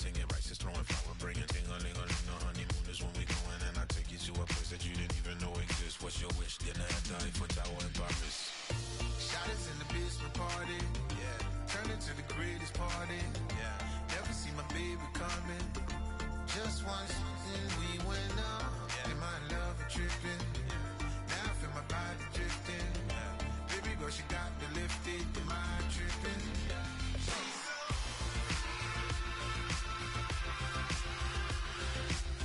sing it right, just throwing flower, bringing ting-a-ling-a-ling, the honeymoon is when we going, and I take you to a place that you didn't even know exists. What's your wish? Dinner at the Eiffel Tower in Paris. Shot is in the basement party, yeah. Turn into the greatest party, yeah. Never see my baby coming. Just once, then we went up, yeah. And my love a tripping, yeah. Now I feel my body drifting, yeah. Baby girl, she got me lifted, am I tripping? Yeah.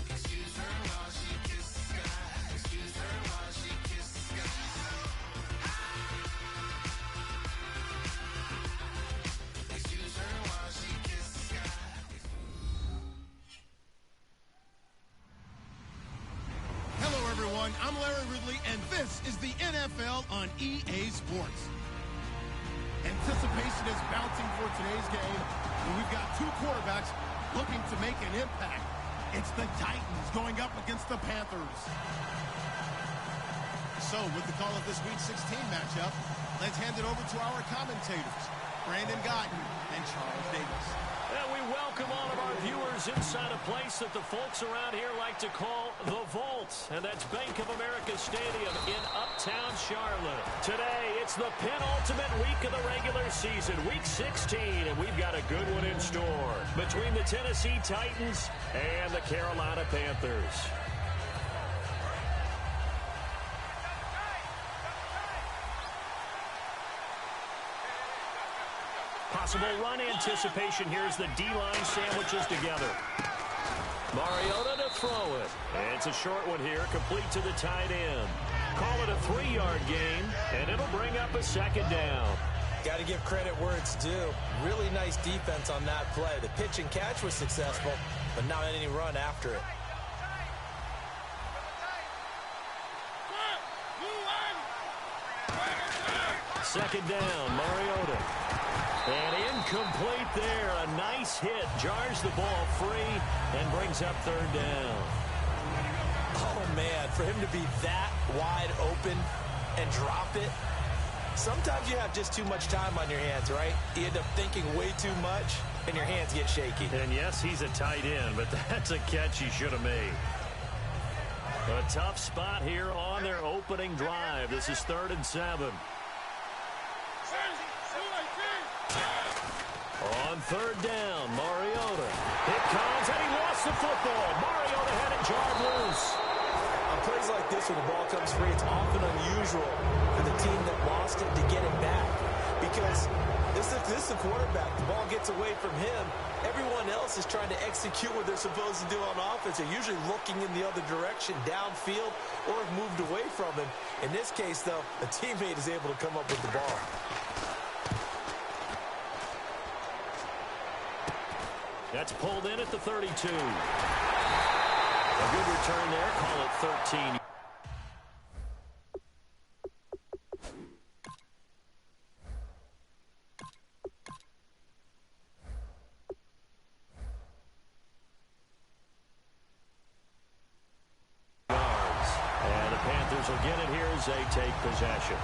Excuse her while she kisses the sky. Excuse her while she kisses the sky. Excuse her while she kisses the sky. Hello, everyone. I'm Larry Ridley, and this is the NFL on EA Sports. Anticipation is bouncing for today's game, and we've got two quarterbacks looking to make an impact. It's the Titans going up against the Panthers. So, with the call of this Week 16 matchup, let's hand it over to our commentators, Brandon Gotton and Charles Davis. And we welcome all of our viewers inside a place that the folks around here like to call the Vault. And that's Bank of America Stadium in Uptown Charlotte. Today, it's the penultimate week of the regular season, Week 16. And we've got a good one in store between the Tennessee Titans and the Carolina Panthers. Possible run anticipation here as the D-line sandwiches together. Mariota to throw it. It's a short one here, complete to the tight end. Call it a 3-yard gain, and it'll bring up a second down. Got to give credit where it's due. Really nice defense on that play. The pitch and catch was successful, but not any run after it. Second down, Mariota. And incomplete there. A nice hit. Jars the ball free and brings up third down. Oh, man, for him to be that wide open and drop it. Sometimes you have just too much time on your hands, right? You end up thinking way too much, and your hands get shaky. And, yes, he's a tight end, but that's a catch he should have made. A tough spot here on their opening drive. This is 3rd and 7. On 3rd down, Mariota. It comes, and he lost the football. Mariota had it jarred loose. On plays like this, when the ball comes free, it's often unusual for the team that lost it to get it back. Because this is the quarterback. The ball gets away from him. Everyone else is trying to execute what they're supposed to do on offense. They're usually looking in the other direction, downfield, or have moved away from him. In this case, though, a teammate is able to come up with the ball. That's pulled in at the 32. A good return there. Call it 13. Yards. And the Panthers will get it here as they take possession.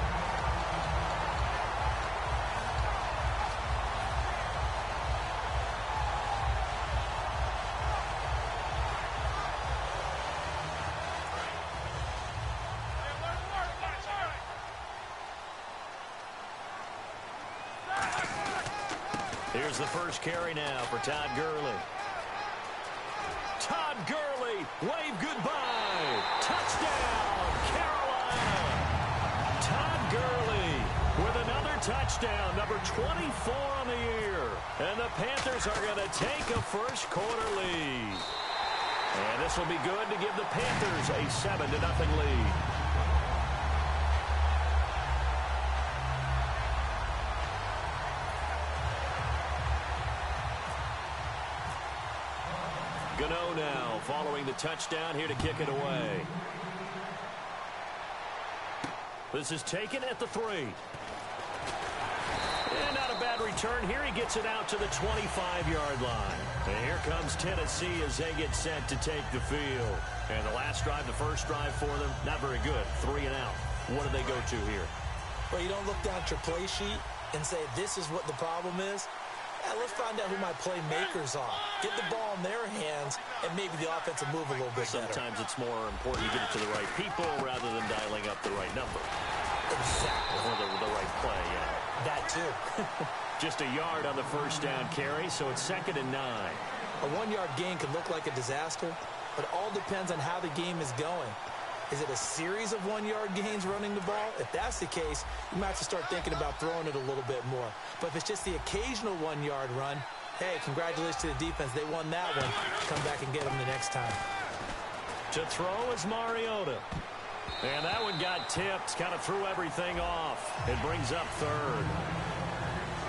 Here's the first carry now for Todd Gurley. Todd Gurley, wave goodbye. Touchdown, Carolina. Todd Gurley with another touchdown, number 24 on the year. And the Panthers are going to take a first quarter lead. And this will be good to give the Panthers a 7-0 lead. Gano now following the touchdown here to kick it away. This is taken at the 3. And not a bad return here. He gets it out to the 25-yard line. And here comes Tennessee as they get set to take the field. And the last drive, the first drive for them, not very good. 3 and out. What do they go to here? Well, you don't look down at your play sheet and say, this is what the problem is. let's find out who my playmakers are. Get the ball in their hands, and maybe the offense will move a little bit better. Sometimes it's more important to get it to the right people rather than dialing up the right number. Exactly. Or the right play, yeah. That too. Just a yard on the first down carry, so it's 2nd and 9. A 1-yard gain could look like a disaster, but it all depends on how the game is going. Is it a series of 1-yard gains running the ball? If that's the case, you might have to start thinking about throwing it a little bit more. But if it's just the occasional 1-yard run, hey, congratulations to the defense. They won that one. Come back and get them the next time. To throw is Mariota. And that one got tipped, kind of threw everything off. It brings up 3rd.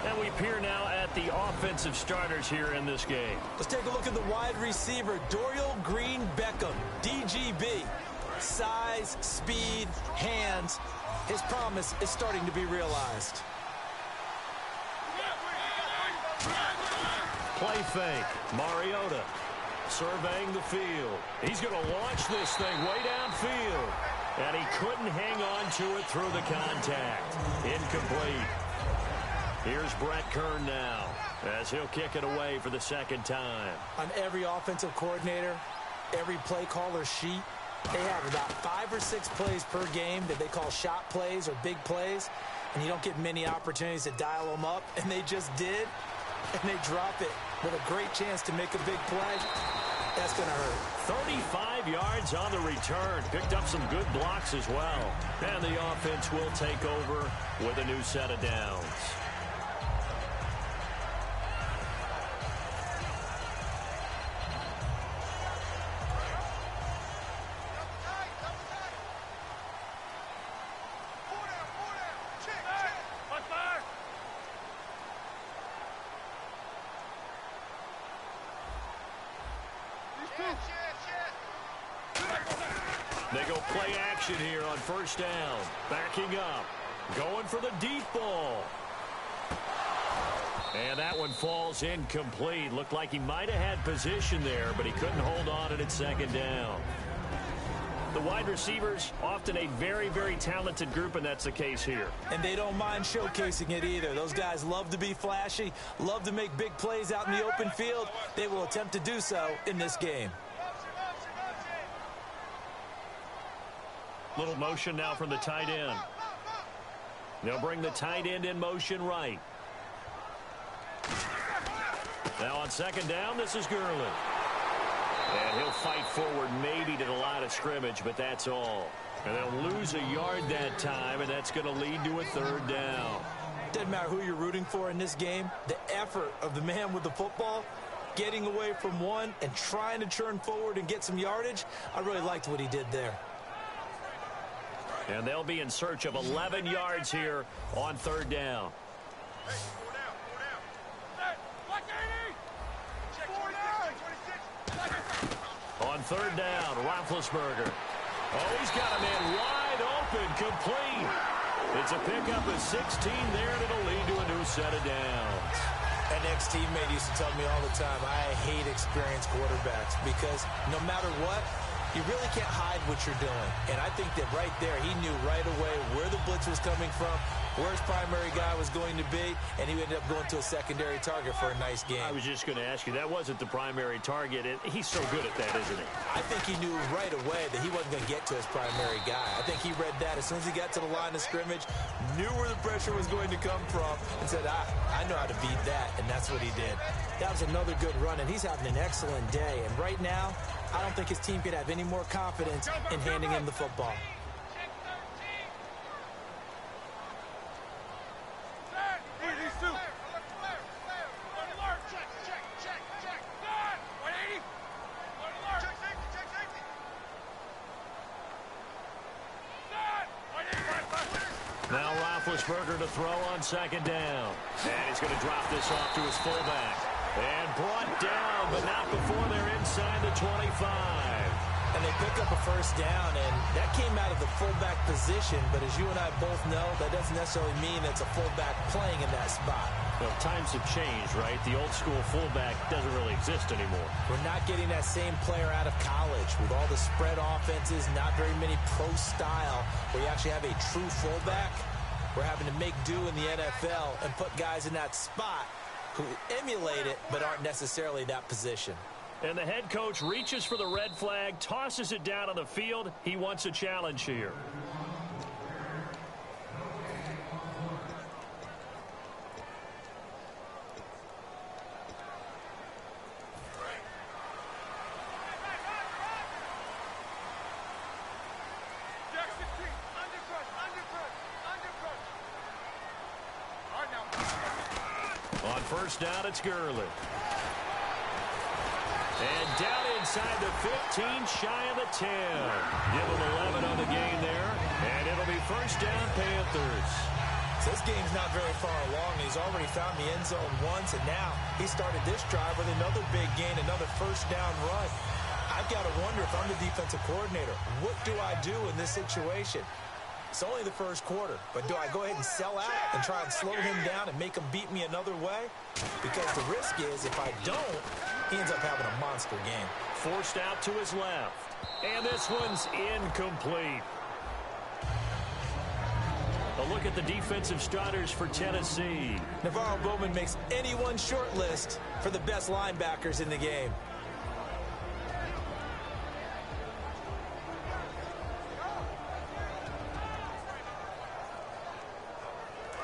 And we peer now at the offensive starters here in this game. Let's take a look at the wide receiver, Dorial Green-Beckham, DGB. Size, speed, hands. His promise is starting to be realized. Play fake. Mariota surveying the field. He's going to launch this thing way downfield. And he couldn't hang on to it through the contact. Incomplete. Here's Brett Kern now as he'll kick it away for the 2nd time. On every offensive coordinator, every play caller sheet, they have about 5 or 6 plays per game that they call shot plays or big plays, and you don't get many opportunities to dial them up, and they just did, and they drop it with a great chance to make a big play. That's going to hurt. 35 yards on the return. Picked up some good blocks as well. And the offense will take over with a new set of downs. They go play action here on 1st down. Backing up. Going for the deep ball. And that one falls incomplete. Looked like he might have had position there, but he couldn't hold on and it's 2nd down. The wide receivers, often a very, very talented group, and that's the case here. And they don't mind showcasing it either. Those guys love to be flashy, love to make big plays out in the open field. They will attempt to do so in this game. Little motion now from the tight end. They'll bring the tight end in motion right. Now on 2nd down, this is Gurley. And he'll fight forward maybe to the line of scrimmage, but that's all. And they'll lose a yard that time, and that's going to lead to a 3rd down. Doesn't matter who you're rooting for in this game. The effort of the man with the football, getting away from one and trying to turn forward and get some yardage, I really liked what he did there. And they'll be in search of 11 yards here on 3rd down. On 3rd down, Roethlisberger. Oh, he's got a man wide open, complete. It's a pickup of 16 there, and it'll lead to a new set of downs. An ex-teammate used to tell me all the time, I hate experienced quarterbacks because no matter what, you really can't hide what you're doing. And I think that right there, he knew right away where the blitz was coming from, where his primary guy was going to be, and he ended up going to a secondary target for a nice game. I was just going to ask you, that wasn't the primary target, and he's so good at that, isn't he? I think he knew right away that he wasn't going to get to his primary guy. I think he read that as soon as he got to the line of scrimmage, knew where the pressure was going to come from, and said, I know how to beat that, and that's what he did. That was another good run, and he's having an excellent day. And right now, I don't think his team could have any more confidence in handing him the football. Now Roethlisberger to throw on 2nd down. And he's going to drop this off to his fullback. And brought down, but not before they're inside the 25. And they pick up a 1st down, and that came out of the fullback position. But as you and I both know, that doesn't necessarily mean it's a fullback playing in that spot. Well, times have changed, right? The old school fullback doesn't really exist anymore. We're not getting that same player out of college with all the spread offenses, not very many pro style, where you actually have a true fullback. We're having to make do in the NFL and put guys in that spot who emulate it but aren't necessarily in that position. And the head coach reaches for the red flag, tosses it down on the field. He wants a challenge here. On first down, it's Gurley. And down inside the 15, shy of the 10. Give him 11 on the game there. And it'll be first down, Panthers. So this game's not very far along. He's already found the end zone once, and now he started this drive with another big gain, another first down run. I've got to wonder if I'm the defensive coordinator. What do I do in this situation? It's only the first quarter, but do I go ahead and sell out and try and slow him down and make him beat me another way? Because the risk is if I don't, he ends up having a monster game. Forced out to his left. And this one's incomplete. A look at the defensive starters for Tennessee. Navarro Bowman makes anyone's short list for the best linebackers in the game.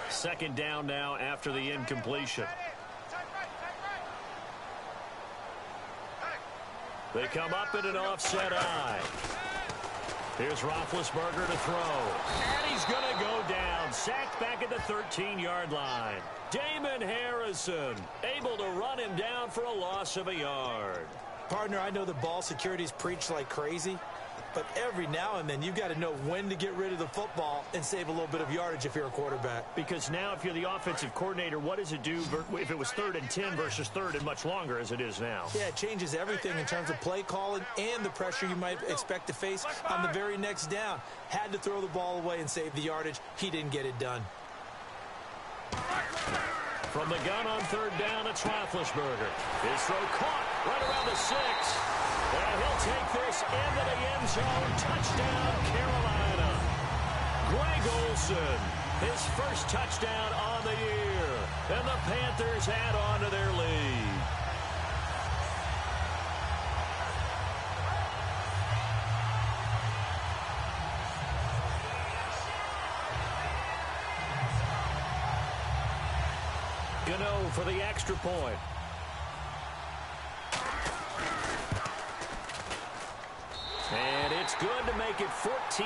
Second down now after the incompletion. They come up in an offset eye. Here's Roethlisberger to throw. And he's going to go down. Sacked back at the 13-yard line. Damon Harrison able to run him down for a loss of a yard. Partner, I know the ball security's preached like crazy, but every now and then you've got to know when to get rid of the football and save a little bit of yardage if you're a quarterback. Because now if you're the offensive coordinator, what does it do if it was 3rd and 10 versus 3rd and much longer as it is now? Yeah, it changes everything in terms of play calling and the pressure you might expect to face on the very next down. Had to throw the ball away and save the yardage. He didn't get it done. From the gun on 3rd down, it's Roethlisberger. His throw caught right around the 6. And he'll take this into the end zone. Touchdown, Carolina. Greg Olsen, his first touchdown on the year. And the Panthers add on to their lead. Gano for the extra point. And it's good to make it 14-0.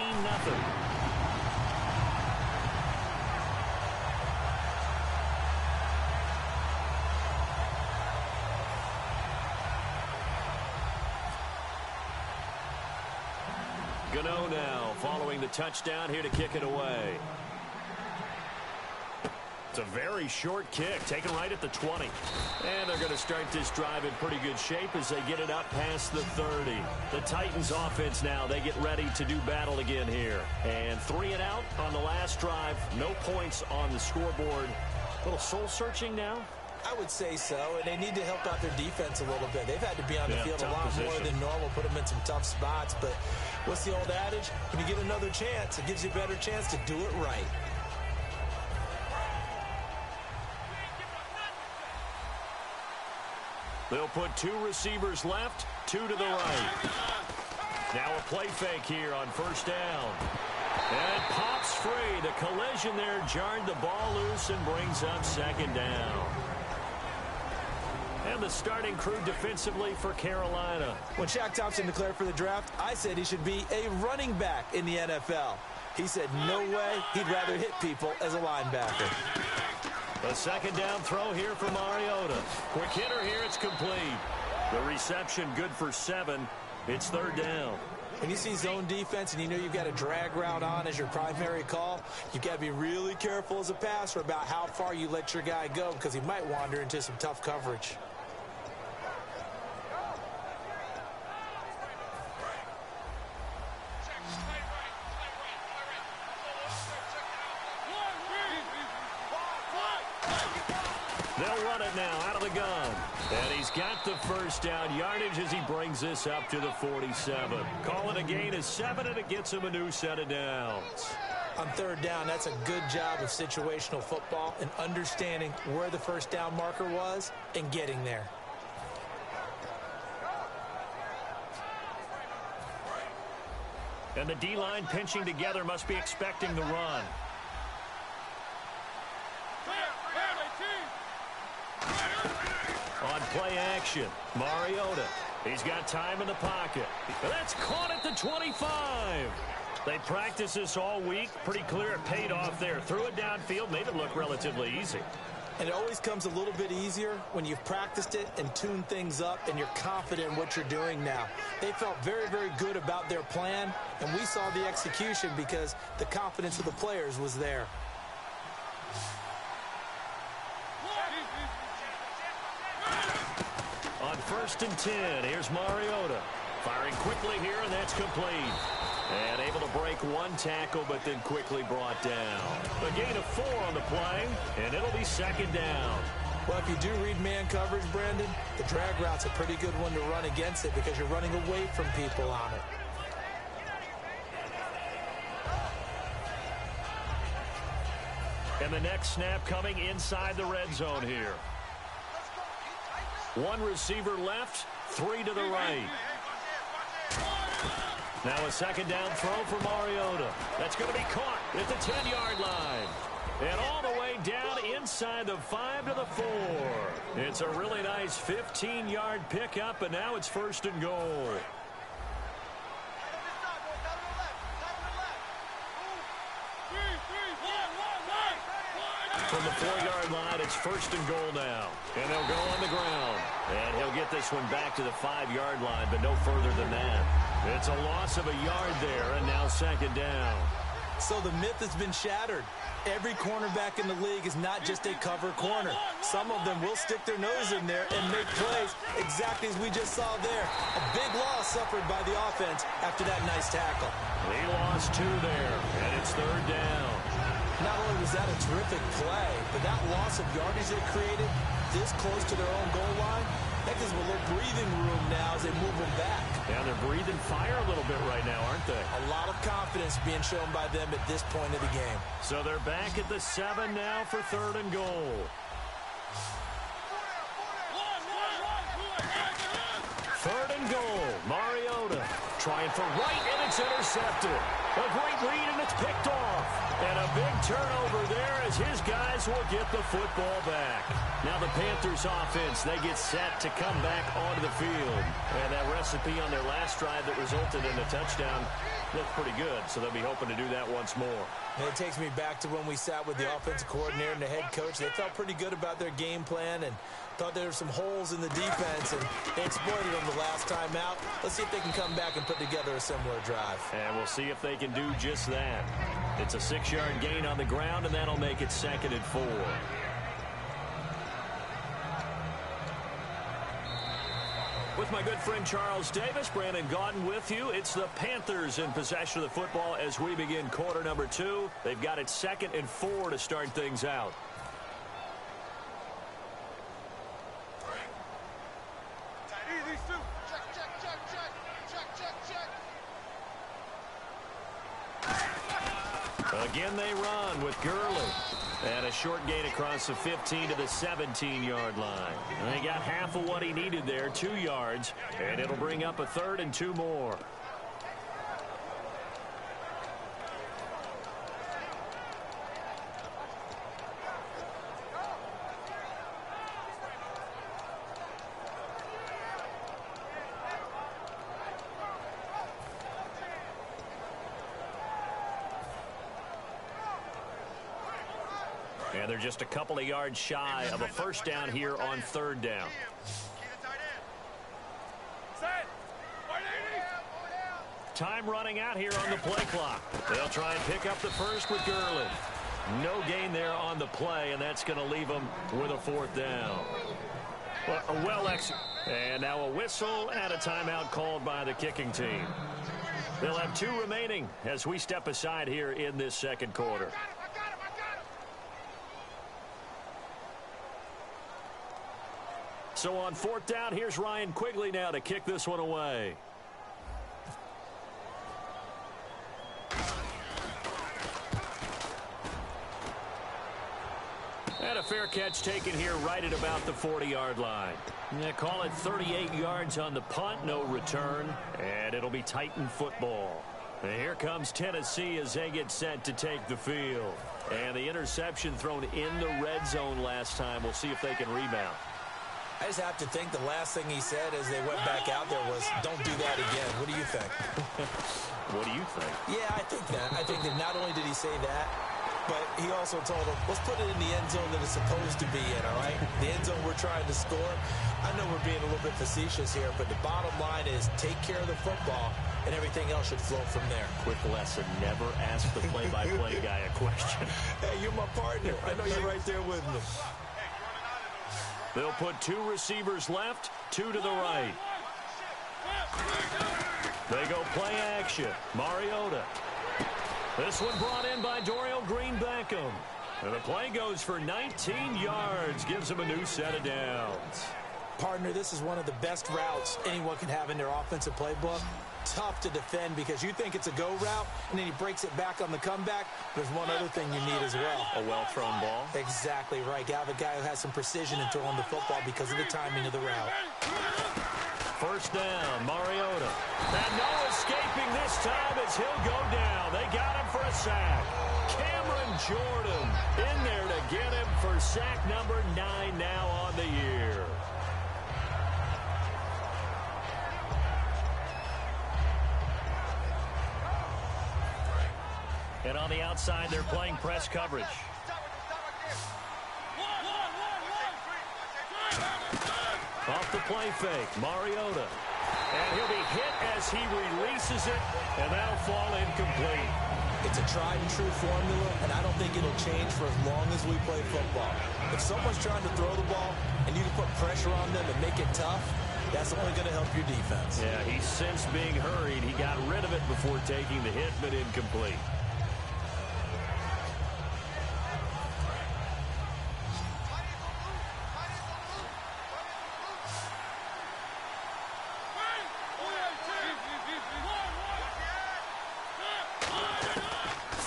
Gano now following the touchdown here to kick it away. It's a very short kick, taken right at the 20. And they're going to start this drive in pretty good shape as they get it up past the 30. The Titans offense now, they get ready to do battle again here. And 3 and out on the last drive. No points on the scoreboard. A little soul-searching now? I would say so, and they need to help out their defense a little bit. They've had to be on the field a lot more than normal, put them in some tough spots. But what's the old adage? When you get another chance, it gives you a better chance to do it right. They'll put 2 receivers left, 2 to the right. Now a play fake here on first down. And it pops free. The collision there jarred the ball loose and brings up second down. And the starting crew defensively for Carolina. When Shaq Thompson declared for the draft, I said he should be a running back in the NFL. He said no way, he'd rather hit people as a linebacker. A second down throw here for Mariota. Quick hitter here, it's complete. The reception good for 7. It's 3rd down. When you see zone defense and you know you've got a drag route on as your primary call, you've got to be really careful as a passer about how far you let your guy go because he might wander into some tough coverage. They'll run it now out of the gun. And he's got the first down yardage as he brings this up to the 47. Call it a gain of 7, and it gets him a new set of downs. On third down, that's a good job of situational football and understanding where the first down marker was and getting there. And the D-line pinching together must be expecting the run. On play action, Mariota. He's got time in the pocket. That's caught at the 25. They practiced this all week. Pretty clear it paid off there. Threw it downfield, made it look relatively easy. And it always comes a little bit easier when you've practiced it and tuned things up and you're confident in what you're doing now. They felt very, very good about their plan, and we saw the execution because the confidence of the players was there. On 1st and 10, here's Mariota. Firing quickly here, and that's complete. And able to break one tackle, but then quickly brought down. A gain of 4 on the play, and it'll be 2nd down. Well, if you do read man coverage, Brandon, the drag route's a pretty good one to run against it because you're running away from people on it. And the next snap coming inside the red zone here. One receiver left, 3 to the right. Now a 2nd down throw for Mariota. That's going to be caught at the 10-yard line. And all the way down inside the 5 to the 4. It's a really nice 15-yard pickup, and now it's 1st and goal. From the 4-yard line, it's 1st and goal now. And they'll go on the ground. And he'll get this one back to the 5-yard line, but no further than that. It's a loss of a yard there, and now 2nd down. So the myth has been shattered. Every cornerback in the league is not just a cover corner. Some of them will stick their nose in there and make plays exactly as we just saw there. A big loss suffered by the offense after that nice tackle. He lost 2 there, and it's 3rd down. Not only was that a terrific play, but that loss of yardage they created this close to their own goal line, that gives them a little breathing room now as they move them back. Yeah, they're breathing fire a little bit right now, aren't they? A lot of confidence being shown by them at this point of the game. So they're back at the 7 now for 3rd and goal. Third and goal. Mariota trying for right, and it's intercepted. A great read, and it's picked off. And a big turnover there as his guys will get the football back. Now the Panthers offense, they get set to come back onto the field. And that recipe on their last drive that resulted in a touchdown looked pretty good, so they'll be hoping to do that once more. And it takes me back to when we sat with the offensive coordinator and the head coach. They felt pretty good about their game plan and thought there were some holes in the defense, and they exploited them the last time out. Let's see if they can come back and put together a similar drive. And we'll see if they can do just that. It's a 6-yard gain on the ground, and that'll make it 2nd and 4. With my good friend Charles Davis, Brandon Gaudin with you. It's the Panthers in possession of the football as we begin quarter number 2. They've got it 2nd and 4 to start things out. Again they run with Gurley. And a short gain across the 15 to the 17-yard line. And he got half of what he needed there, 2 yards. And it'll bring up a 3rd and 2 more. And they're just a couple of yards shy of a 1st down here on 3rd down. Time running out here on the play clock. They'll try and pick up the first with Gurley. No gain there on the play, and that's going to leave them with a 4th down. And now a whistle and a timeout called by the kicking team. They'll have 2 remaining as we step aside here in this 2nd quarter. So on 4th down, here's Ryan Quigley now to kick this one away. fair catch taken here right at about the 40-yard line. Yeah, call it 38 yards on the punt, no return, and it'll be Titan football. And here comes Tennessee as they get set to take the field. And the interception thrown in the red zone last time. We'll see if they can rebound. I just have to think the last thing he said as they went back out there was, don't do that again. What do you think? What do you think? Yeah, I think that. I think that not only did he say that, but he also told them, let's put it in the end zone that it's supposed to be in, all right? The end zone we're trying to score. I know we're being a little bit facetious here, but the bottom line is take care of the football, and everything else should flow from there. Quick lesson, never ask the play-by-play guy a question. Hey, you're my partner. I know you're right there with me. They'll put 2 receivers left, 2 to the right. They go play action. Mariota. This one brought in by Dorial Green-Beckham. And the play goes for 19 yards. Gives him a new set of downs. Partner, this is one of the best routes anyone can have in their offensive playbook. Tough to defend because you think it's a go route, and then he breaks it back on the comeback. There's one other thing you need as well. A well-thrown ball? Exactly right. You have a guy who has some precision in throwing the football because of the timing of the route. First down, Mariota. And no escaping this time as he'll go down. They got him for a sack. Cameron Jordan in there to get him for sack number 9 now on the year. And on the outside, they're playing press coverage. Off the play fake, Mariota. And he'll be hit as he releases it, and that'll fall incomplete. It's a tried and true formula, and I don't think it'll change for as long as we play football. If someone's trying to throw the ball and you can put pressure on them and make it tough, that's only going to help your defense. Yeah, he sensed being hurried. He got rid of it before taking the hit, but incomplete.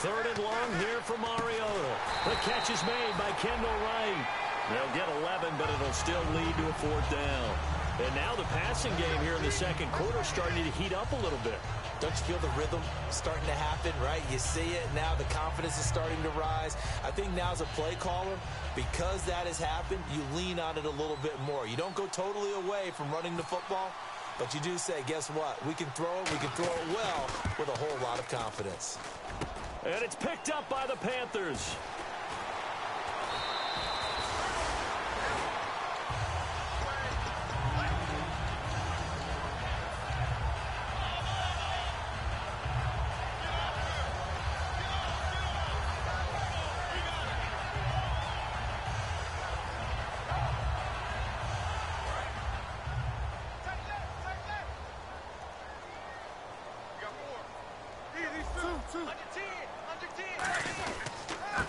Third and long here for Mariota. The catch is made by Kendall Wright. They'll get 11, but it'll still lead to a 4th down. And now the passing game here in the second quarter starting to heat up a little bit. Don't you feel the rhythm starting to happen, right? You see it now. The confidence is starting to rise. I think now as a play caller, because that has happened, you lean on it a little bit more. You don't go totally away from running the football, but you do say, guess what? We can throw it. We can throw it well with a whole lot of confidence. And it's picked up by the Panthers.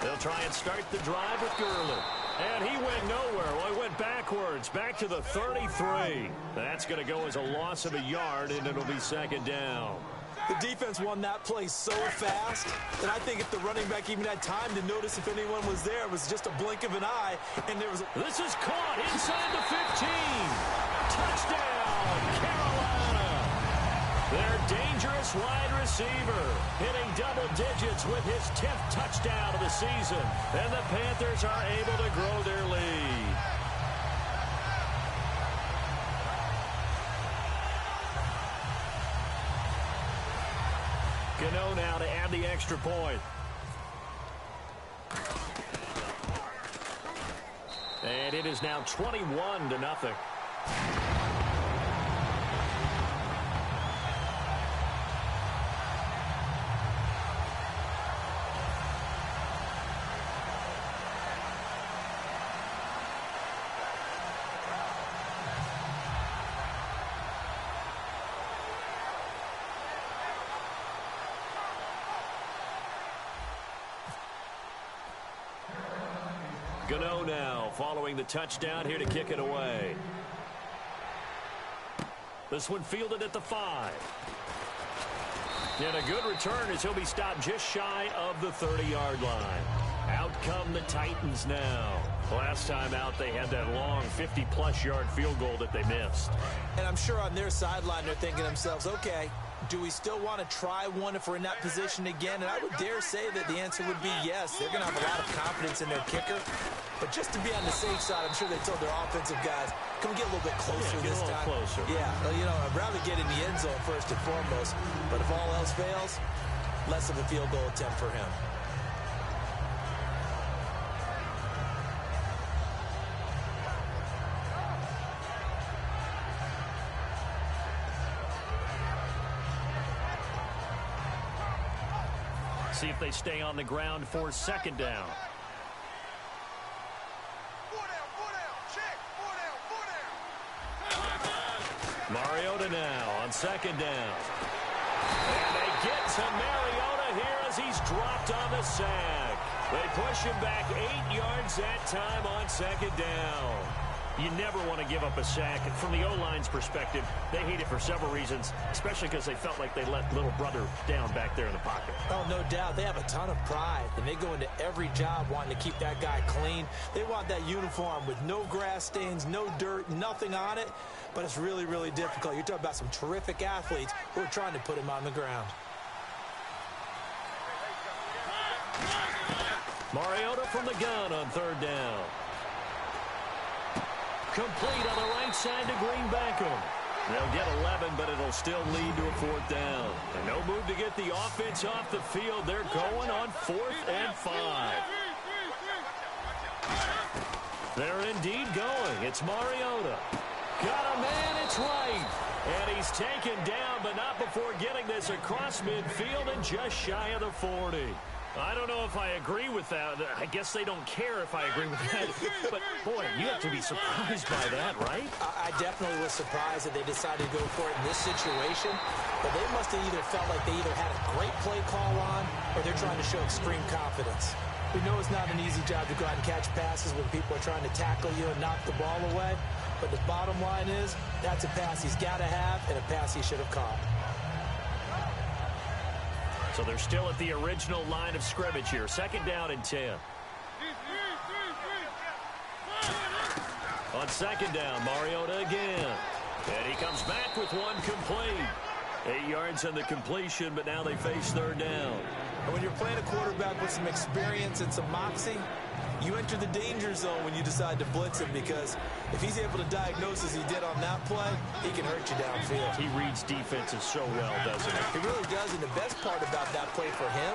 They'll try and start the drive with Gurley. And he went nowhere. Well, he went backwards, back to the 33. That's going to go as a loss of a yard, and it'll be 2nd down. The defense won that play so fast that I think if the running back even had time to notice if anyone was there, it was just a blink of an eye. And there was a... This is caught inside the 15. Touchdown, Carolina. Their dangerous wide receiver hitting double digits with his 10th touchdown of the season. And the Panthers are able to grow their lead. Gano now to add the extra point. And it is now 21-0. Gano now following the touchdown here to kick it away. This one fielded at the 5. And a good return as he'll be stopped just shy of the 30-yard line. Out come the Titans now. Last time out, they had that long 50-plus yard field goal that they missed. And I'm sure on their sideline, they're thinking to themselves, okay, do we still want to try one if we're in that position again? And I would dare say that the answer would be yes. They're going to have a lot of confidence in their kicker. But just to be on the safe side, I'm sure they told their offensive guys, can we get a little bit closer this time? Closer. Yeah, well, you know, I'd rather get in the end zone first and foremost. But if all else fails, less of a field goal attempt for him. See if they stay on the ground for second down. Mariota now on second down. And they get to Mariota here as he's dropped on the sack. They push him back 8 yards that time on second down. You never want to give up a sack. From the O-line's perspective, they hate it for several reasons, especially because they felt like they let little brother down back there in the pocket. Oh, no doubt. They have a ton of pride, and they go into every job wanting to keep that guy clean. They want that uniform with no grass stains, no dirt, nothing on it, but it's really, really difficult. You're talking about some terrific athletes who are trying to put him on the ground. Mariota from the gun on third down. Complete on the right side to Green Beckham. They'll get 11, but it'll still lead to a fourth down. And no move to get the offense off the field. They're going on 4th and 5. They're indeed going. It's Mariota. Got a man, it's right. And he's taken down, but not before getting this across midfield and just shy of the 40. I don't know if I agree with that. I guess they don't care if I agree with that. But, boy, you have to be surprised by that, right? I definitely was surprised that they decided to go for it in this situation. But they must have either felt like they either had a great play call on or they're trying to show extreme confidence. We know it's not an easy job to go out and catch passes when people are trying to tackle you and knock the ball away. But the bottom line is that's a pass he's got to have and a pass he should have caught. So they're still at the original line of scrimmage here. Second down and 10. On second down, Mariota again. And he comes back with one complete. 8 yards on the completion, but now they face third down. And when you're playing a quarterback with some experience and some moxie, you enter the danger zone when you decide to blitz him, because if he's able to diagnose as he did on that play, he can hurt you downfield. He reads defenses so well, doesn't he? He really does, and the best part about that play for him,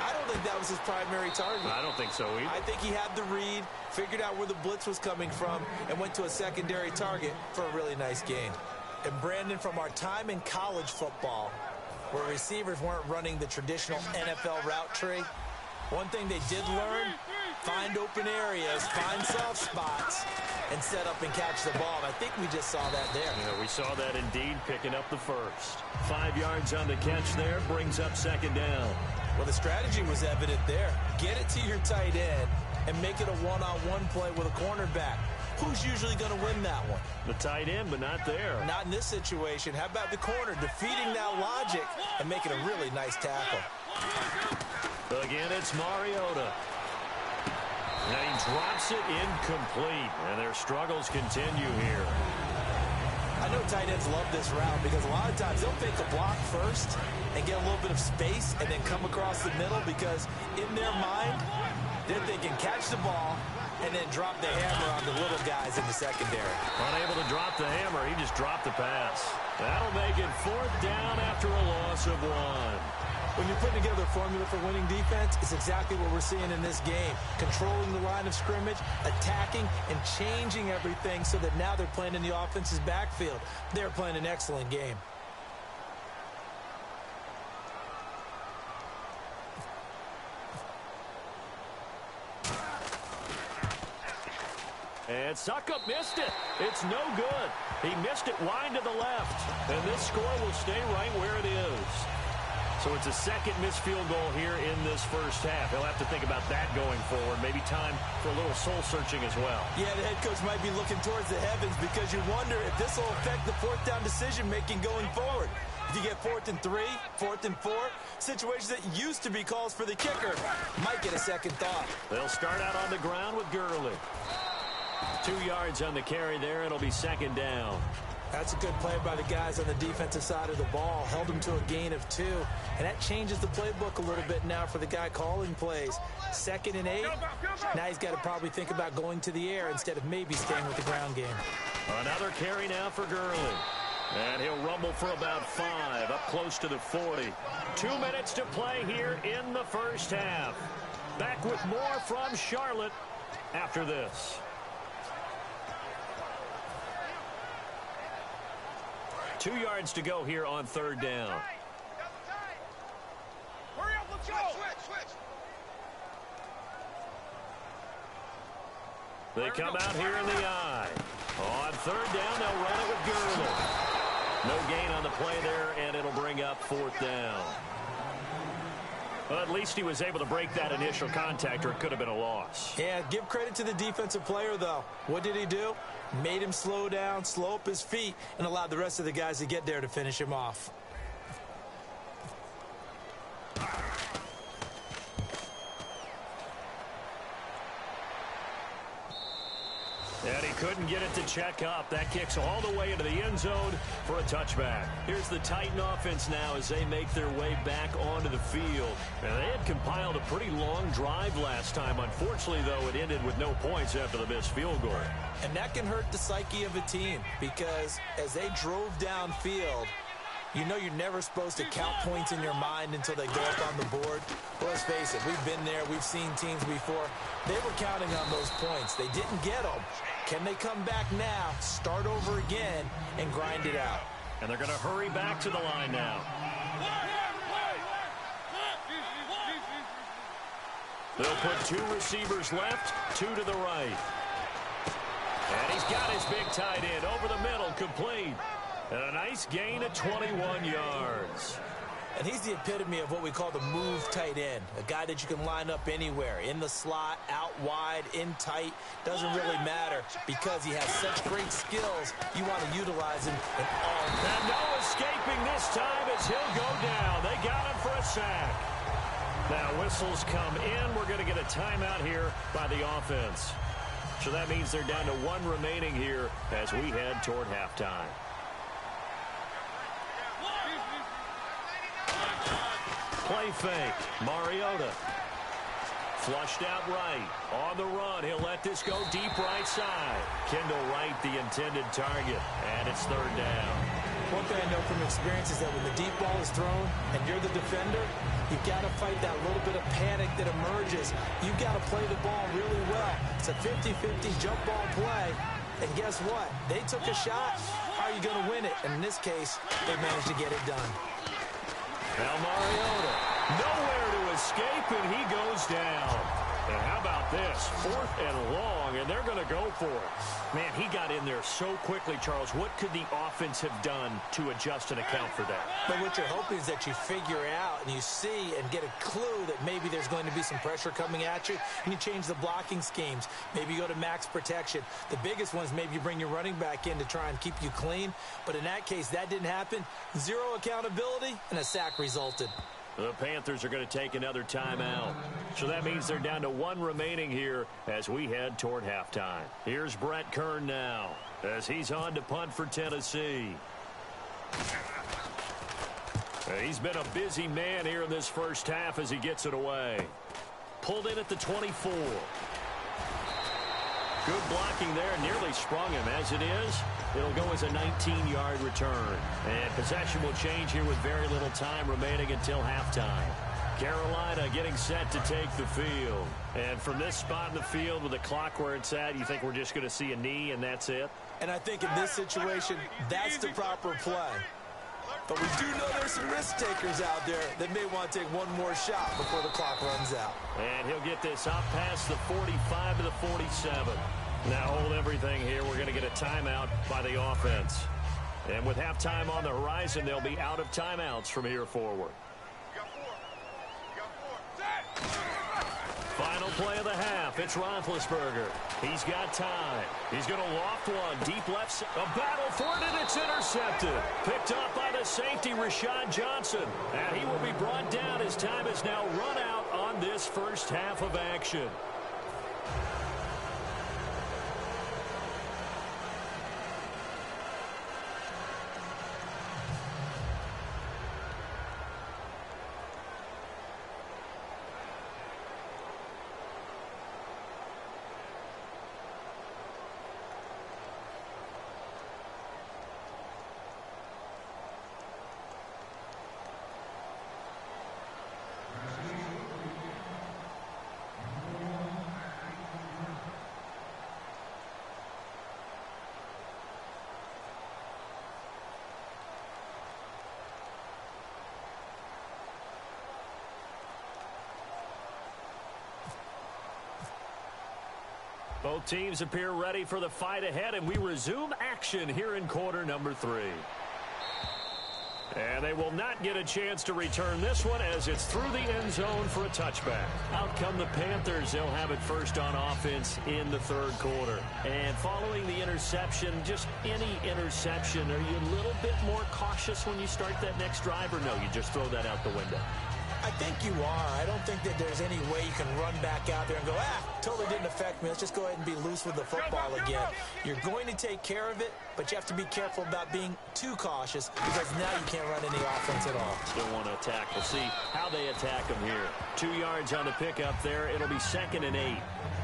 I don't think that was his primary target. I don't think so either. I think he had the read, figured out where the blitz was coming from, and went to a secondary target for a really nice gain. And Brandon, from our time in college football, where receivers weren't running the traditional NFL route tree, one thing they did learn, find open areas, find soft spots, and set up and catch the ball. And I think we just saw that there. Yeah, we saw that indeed, picking up the first. 5 yards on the catch there, brings up second down. Well, the strategy was evident there. Get it to your tight end and make it a one-on-one play with a cornerback. Who's usually going to win that one? The tight end, but not there. Not in this situation. How about the corner defeating that logic and making a really nice tackle? Again, it's Mariota. And he drops it incomplete. And their struggles continue here. I know tight ends love this route because a lot of times they'll fake a block first and get a little bit of space and then come across the middle, because in their mind, they're thinking catch the ball and then drop the hammer on the little guys in the secondary. Unable to drop the hammer, he just dropped the pass. That'll make it fourth down after a loss of 1. When you're putting together a formula for winning defense, it's exactly what we're seeing in this game. Controlling the line of scrimmage, attacking, and changing everything so that now they're playing in the offense's backfield. They're playing an excellent game. And Suckup missed it. It's no good. He missed it wide to the left. And this score will stay right where it is. So it's a second missed field goal here in this first half. He'll have to think about that going forward. Maybe time for a little soul-searching as well. Yeah, the head coach might be looking towards the heavens, because you wonder if this will affect the fourth down decision-making going forward. If you get 4th and 3, 4th and 4, situations that used to be calls for the kicker might get a second thought. They'll start out on the ground with Gurley. 2 yards on the carry there. It'll be 2nd down. That's a good play by the guys on the defensive side of the ball. Held them to a gain of 2. And that changes the playbook a little bit now for the guy calling plays. 2nd and 8. Now he's got to probably think about going to the air instead of maybe staying with the ground game. Another carry now for Gurley. And he'll rumble for about 5, up close to the 40. 2 minutes to play here in the first half. Back with more from Charlotte after this. 2 yards to go here on 3rd down. Hurry up, let's go! Switch. They come out here in the eye. On 3rd down, they'll run it with Gurley. No gain on the play there, and it'll bring up 4th down. Well, at least he was able to break that initial contact, or it could have been a loss. Yeah, give credit to the defensive player, though. What did he do? Made him slow down, slow up his feet, and allowed the rest of the guys to get there to finish him off. And he couldn't get it to check up. That kicks all the way into the end zone for a touchback. Here's the Titan offense now as they make their way back onto the field. And they had compiled a pretty long drive last time. Unfortunately, though, it ended with no points after the missed field goal. And that can hurt the psyche of a team because as they drove downfield, you know you're never supposed to count points in your mind until they go up on the board. Well, let's face it, we've been there. We've seen teams before. They were counting on those points. They didn't get them. Can they come back now, start over again, and grind it out? And they're going to hurry back to the line now. They'll put 2 receivers left, 2 to the right. And he's got his big tight end over the middle, complete. And a nice gain of 21 yards. And he's the epitome of what we call the move tight end. A guy that you can line up anywhere. In the slot, out wide, in tight. Doesn't really matter because he has such great skills. You want to utilize him in all. And no escaping this time as he'll go down. They got him for a sack. Now whistles come in. We're going to get a timeout here by the offense. So that means they're down to 1 remaining here as we head toward halftime. Play fake. Mariota. Flushed out right. On the run. He'll let this go deep right side. Kendall Wright, the intended target. And it's 3rd down. One thing I know from experience is that when the deep ball is thrown and you're the defender, you've got to fight that little bit of panic that emerges. You've got to play the ball really well. It's a 50-50 jump ball play. And guess what? They took a shot. How are you going to win it? And in this case, they managed to get it done. Now Mariota, nowhere to escape, and he goes down. And how about this? 4th and long, and they're going to go for it. Man, he got in there so quickly, Charles. What could the offense have done to adjust and account for that? But what you're hoping is that you figure out and you see and get a clue that maybe there's going to be some pressure coming at you, and you change the blocking schemes. Maybe you go to max protection. The biggest one is maybe you bring your running back in to try and keep you clean. But in that case, that didn't happen. 0 accountability, and a sack resulted. The Panthers are going to take another timeout. So that means they're down to 1 remaining here as we head toward halftime. Here's Brett Kern now as he's on to punt for Tennessee. He's been a busy man here in this first half as he gets it away. Pulled in at the 24. Good blocking there, nearly sprung him. As it is, it'll go as a 19-yard return. And possession will change here with very little time remaining until halftime. Carolina getting set to take the field. And from this spot in the field with the clock where it's at, you think we're just going to see a knee and that's it? And I think in this situation, that's the proper play. But we do know there's some risk takers out there that may want to take one more shot before the clock runs out. And he'll get this up past the 45 to the 47. Now hold everything here. We're going to get a timeout by the offense. And with halftime on the horizon, they'll be out of timeouts from here forward. Final play of the half. It's Roethlisberger. He's got time. He's going to loft one. Deep left. A battle for it, and it's intercepted. Picked up by the safety, Rashad Johnson. And he will be brought down. His time is now run out on this first half of action. Both teams appear ready for the fight ahead, and we resume action here in quarter number 3. And they will not get a chance to return this one as it's through the end zone for a touchback. Out come the Panthers. They'll have it first on offense in the third quarter. And following the interception, just any interception, are you a little bit more cautious when you start that next drive, or no, you just throw that out the window? I think you are. I don't think that there's any way you can run back out there and go, totally didn't affect me. Let's just go ahead and be loose with the football again. You're going to take care of it, but you have to be careful about being too cautious because now you can't run any offense at all. Still want to attack. We'll see how they attack them here. 2 yards on the pickup there. It'll be 2nd and 8.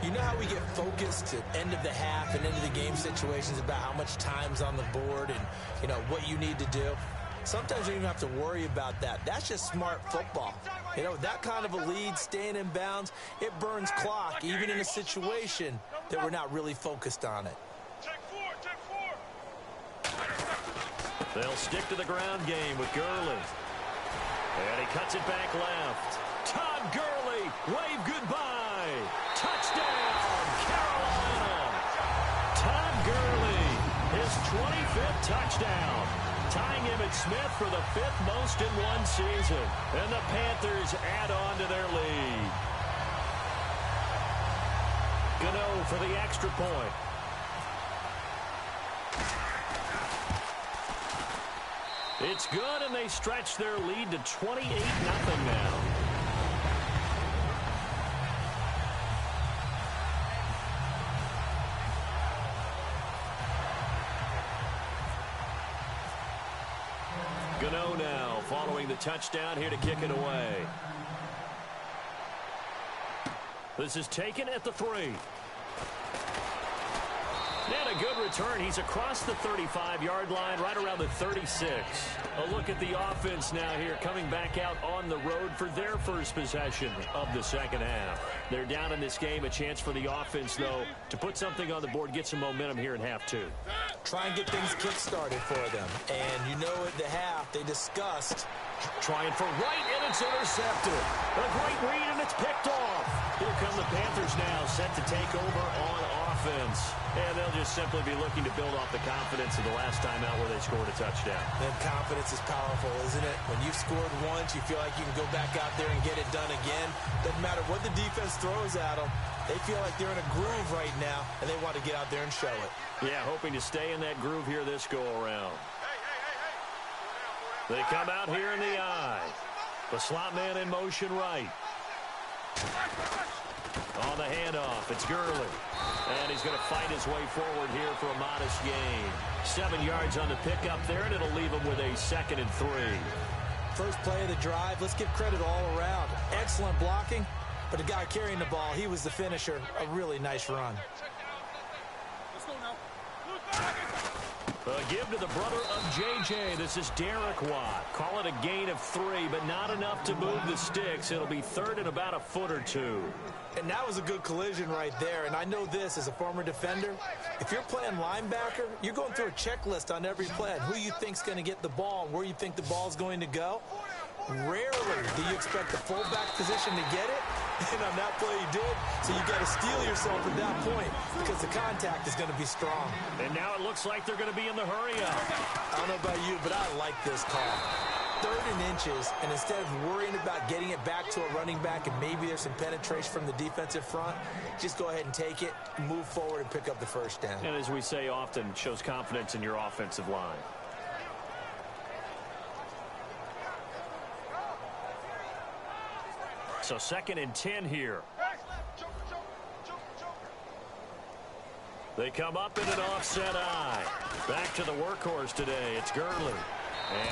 You know how we get focused at end of the half and end of the game situations about how much time's on the board and, you know, what you need to do? Sometimes you don't even have to worry about that. That's just smart football. You know, that kind of a lead, staying in bounds, it burns clock, even in a situation that we're not really focused on it. They'll stick to the ground game with Gurley. And he cuts it back left. Todd Gurley, wave goodbye. Touchdown, Carolina. Todd Gurley, his 25th touchdown. Tying him at Smith for the 5th most in one season. And the Panthers add on to their lead. Gano for the extra point. It's good, and they stretch their lead to 28-0 now. Gano now following the touchdown here to kick it away. This is taken at the 3. And a good return. He's across the 35-yard line, right around the 36. A look at the offense now here, coming back out on the road for their first possession of the second half. They're down in this game. A chance for the offense, though, to put something on the board, get some momentum here in half 2. Try and get things kick-started for them. And you know at the half, they discussed trying for right, and it's intercepted. A great read, and it's picked off. Here come the Panthers now, set to take over on offense. And they'll just simply be looking to build off the confidence of the last time out where they scored a touchdown. And confidence is powerful, isn't it? When you've scored once, you feel like you can go back out there and get it done again. Doesn't matter what the defense throws at them. They feel like they're in a groove right now, and they want to get out there and show it. Yeah, hoping to stay in that groove here this go-around. They come out here in the eye. The slot man in motion right. On the handoff, it's Gurley. And he's going to fight his way forward here for a modest gain. 7 yards on the pickup there, and it'll leave him with a 2nd and 3. First play of the drive, let's give credit all around. Excellent blocking, but the guy carrying the ball, he was the finisher. A really nice run. Let's go now. A give to the brother of J.J. This is Derek Watt. Call it a gain of 3, but not enough to move the sticks. It'll be 3rd and about a foot or 2. And that was a good collision right there. And I know this as a former defender. If you're playing linebacker, you're going through a checklist on every play. Who you think's going to get the ball and where you think the ball's going to go. Rarely do you expect the fullback position to get it. And on that play he did. So you got to steel yourself at that point because the contact is going to be strong. And now it looks like they're going to be in the hurry up. I don't know about you, but I like this call. 3rd and inches, and instead of worrying about getting it back to a running back and maybe there's some penetration from the defensive front, just go ahead and take it, move forward, and pick up the first down. And as we say often, shows confidence in your offensive line. So 2nd and 10 here. They come up in an offset eye. Back to the workhorse today. It's Gurley.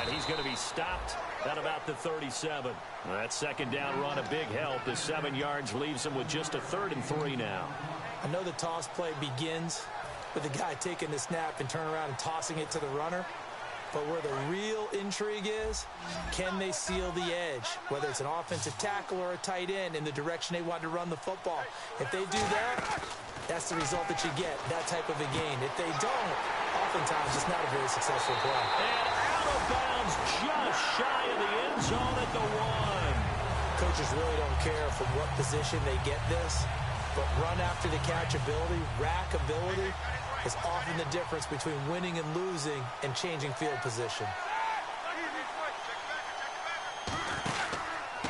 And he's going to be stopped at about the 37. That 2nd down run a big help. The 7 yards leaves him with just a 3rd and 3 now. I know the toss play begins with the guy taking the snap and turning around and tossing it to the runner. But where the real intrigue is, can they seal the edge? Whether it's an offensive tackle or a tight end in the direction they want to run the football. If they do that, that's the result that you get, that type of a gain. If they don't, oftentimes it's not a very successful play. And out of bounds just shy of the end zone at the 1. Coaches really don't care from what position they get this, but run after the catch ability, rack ability, is often the difference between winning and losing and changing field position.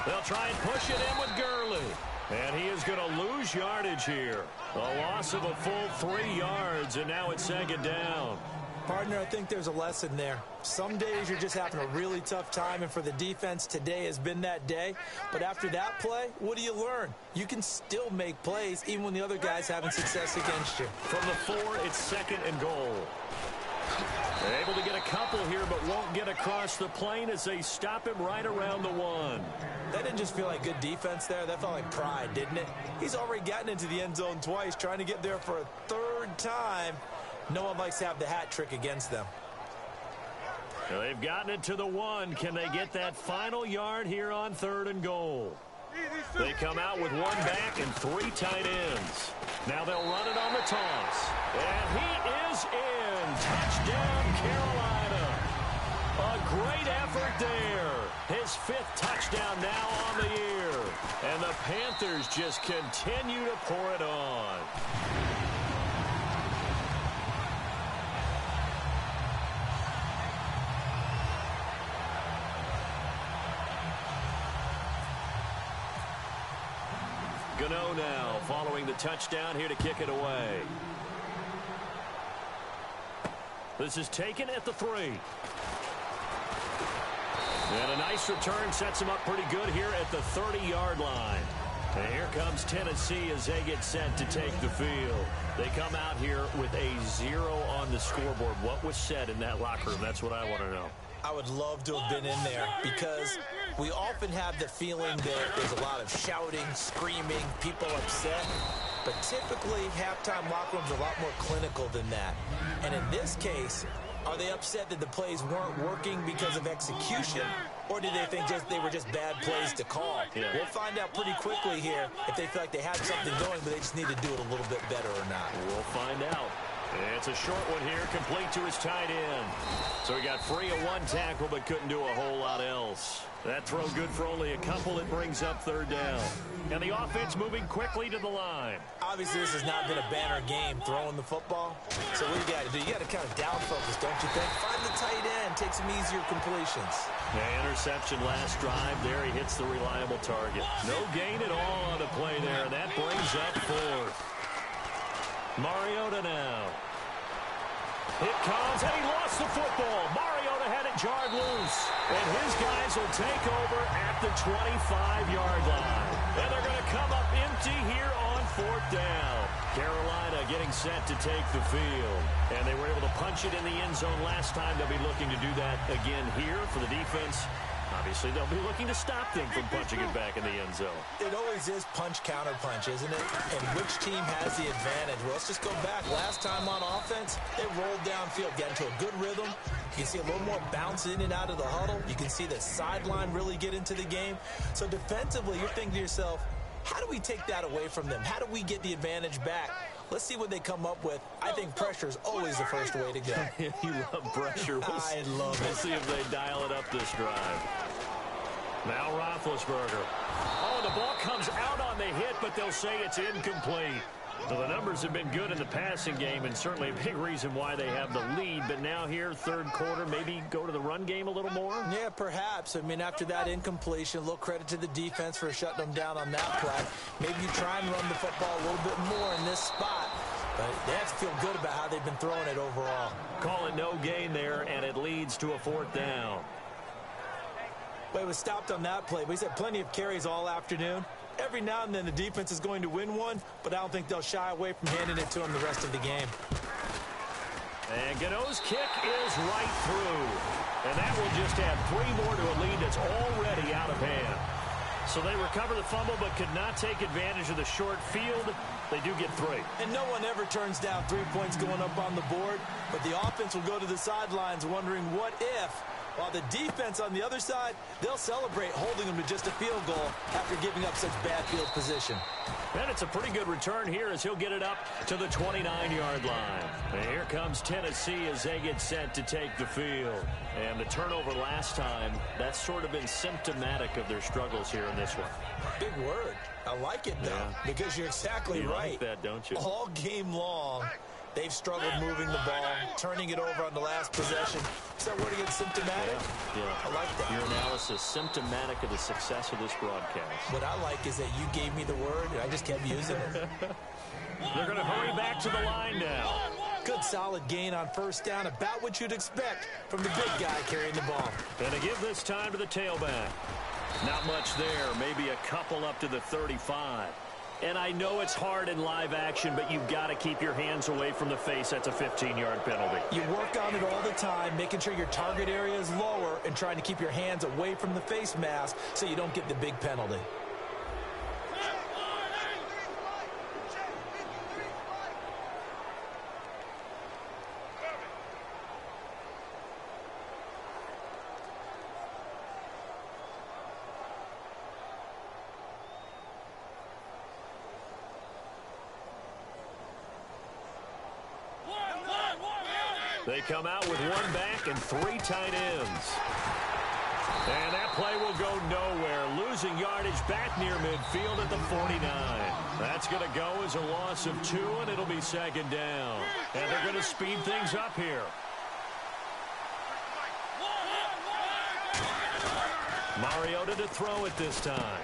They'll try and push it in with Gurley. And he is going to lose yardage here. A loss of a full 3 yards, and now it's 2nd down. Partner, I think there's a lesson there. Some days you're just having a really tough time, and for the defense, today has been that day. But after that play, what do you learn? You can still make plays even when the other guy's having success against you. From the 4, it's 2nd and goal. They're able to get a couple here, but won't get across the plane as they stop him right around the 1. That didn't just feel like good defense there. That felt like pride, didn't it? He's already gotten into the end zone twice, trying to get there for a 3rd time. No one likes to have the hat trick against them. Well, they've gotten it to the 1. Can they get that final yard here on 3rd and goal? They come out with 1 back and 3 tight ends. Now they'll run it on the toss. And he is in. Touchdown, Carolina. A great effort there. His 5th touchdown now on the year. And the Panthers just continue to pour it on. Gano now following the touchdown here to kick it away. This is taken at the 3. And a nice return sets him up pretty good here at the 30-yard line. And here comes Tennessee as they get set to take the field. They come out here with a 0 on the scoreboard. What was said in that locker room? That's what I want to know. I would love to have been in there because we often have the feeling that there's a lot of shouting, screaming, people upset. But typically, halftime locker rooms are a lot more clinical than that. And in this case, are they upset that the plays weren't working because of execution? Or do they think they were just bad plays to call? Yeah. We'll find out pretty quickly here if they feel like they had something going, but they just need to do it a little bit better or not. We'll find out. It's a short one here, complete to his tight end. So he got free of 1 tackle, but couldn't do a whole lot else. That throw good for only a couple. It brings up 3rd down. And the offense moving quickly to the line. Obviously, this has not been a banner game throwing the football. So what you got to do, you got to kind of down focus, don't you think? Find the tight end, take some easier completions. Yeah, interception last drive. There he hits the reliable target. No gain at all on the play there. And that brings up 4th. Mariota now. It comes, and he lost the football. Mariota had it jarred loose. And his guys will take over at the 25-yard line. And they're going to come up empty here on 4th down. Carolina getting set to take the field. And they were able to punch it in the end zone last time. They'll be looking to do that again here for the defense. Obviously, they'll be looking to stop them from punching it back in the end zone. It always is punch-counter-punch, isn't it? And which team has the advantage? Well, let's just go back. Last time on offense, they rolled downfield, got into a good rhythm. You can see a little more bounce in and out of the huddle. You can see the sideline really get into the game. So defensively, you're thinking to yourself, how do we take that away from them? How do we get the advantage back? Let's see what they come up with. I think pressure is always the first way to go. You love pressure. I love it. We'll see if they dial it up this drive. Now Roethlisberger. Oh, the ball comes out on the hit, but they'll say it's incomplete. Well, the numbers have been good in the passing game and certainly a big reason why they have the lead. But now here, third quarter, maybe go to the run game a little more? Yeah, perhaps. I mean, after that incompletion, a little credit to the defense for shutting them down on that play. Maybe you try and run the football a little bit more in this spot. But they have to feel good about how they've been throwing it overall. Call it no gain there, and it leads to a fourth down. But it was stopped on that play. But he's had plenty of carries all afternoon. Every now and then the defense is going to win one, but I don't think they'll shy away from handing it to him the rest of the game. And Gano's kick is right through. And that will just add 3 more to a lead that's already out of hand. So they recover the fumble but could not take advantage of the short field. They do get 3. And no one ever turns down 3 points going up on the board, but the offense will go to the sidelines wondering what if. While the defense on the other side, they'll celebrate holding them to just a field goal after giving up such bad field position. And it's a pretty good return here as he'll get it up to the 29-yard line. And here comes Tennessee as they get set to take the field. And the turnover last time, that's sort of been symptomatic of their struggles here in this one. Big word. I like it, though, because you're exactly right. You like that, don't you? All game long, they've struggled moving the ball, turning it over on the last possession. Is that word again, symptomatic? Yeah. I like that. Your analysis, symptomatic of the success of this broadcast. What I like is that you gave me the word, and I just kept using it. They're going to hurry back to the line now. Good solid gain on first down, about what you'd expect from the big guy carrying the ball. And to give this time to the tailback. Not much there, maybe a couple up to the 35. And I know it's hard in live action, but you've got to keep your hands away from the face. That's a 15-yard penalty. You work on it all the time, making sure your target area is lower and trying to keep your hands away from the face mask so you don't get the big penalty. They come out with 1 back and 3 tight ends. And that play will go nowhere. Losing yardage back near midfield at the 49. That's going to go as a loss of 2, and it'll be second down. And they're going to speed things up here. Mariota to throw it this time.